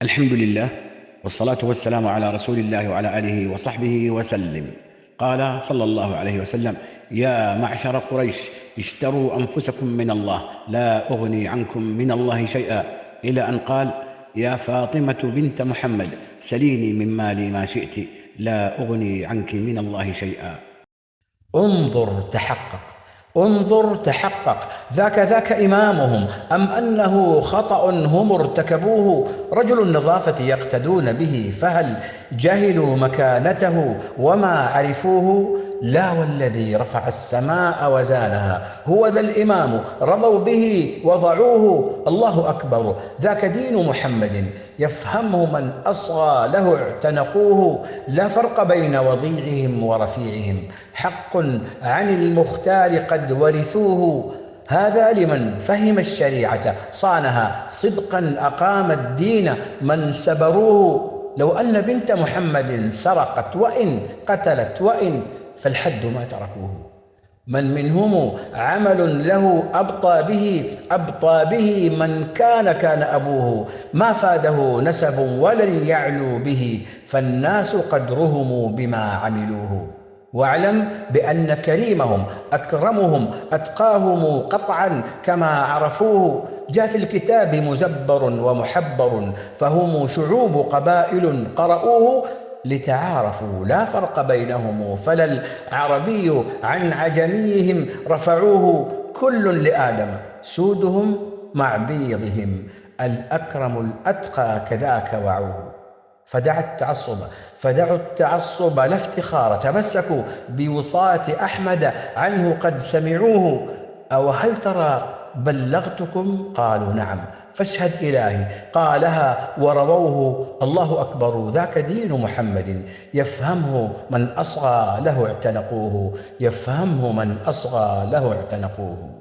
الحمد لله، والصلاة والسلام على رسول الله وعلى آله وصحبه وسلم. قال صلى الله عليه وسلم: يا معشر قريش، اشتروا أنفسكم من الله، لا أغني عنكم من الله شيئا، إلى أن قال: يا فاطمة بنت محمد، سليني من مالي ما شئت، لا أغني عنك من الله شيئا. انظر تحقق، انظر تحقق، ذاك إمامهم أم أنه خطأ هم ارتكبوه؟ رجل النظافة يقتدون به، فهل جهلوا مكانته وما عرفوه؟ لا، والذي رفع السماء وزانها هو ذا الإمام، رضوا به وضعوه. الله أكبر، ذاك دين محمد، يفهمه من أصغى له اعتنقوه. لا فرق بين وضيعهم ورفيعهم، حق عن المختار قد ورثوه. هذا لمن فهم الشريعة صانها، صدقا أقام الدين من سبروه. لو أن بنت محمد سرقت وإن قتلت وإن، فالحد ما تركوه. من منهم عمل له أبطى به من كان أبوه، ما فاده نسب ولن يعلو به، فالناس قد رهموا بما عملوه. واعلم بأن كريمهم أكرمهم أتقاهم قطعا كما عرفوه. جاء في الكتاب مزبر ومحبر، فهم شعوب قبائل قرؤوه. لتعارفوا لا فرق بينهم، فلا العربي عن عجميهم رفعوه. كل لآدم سودهم مع بيضهم، الأكرم الأتقى كذاك وعوه. فدعوا التعصب لا افتخار، تمسكوا بوصاة أحمد عنه قد سمعوه. أو هل ترى بلغتكم؟ قالوا نعم، فاشهد إلهي قالها ورووه. الله أكبر، ذاك دين محمد، يفهمه من أصغى له اعتنقوه، يفهمه من أصغى له اعتنقوه.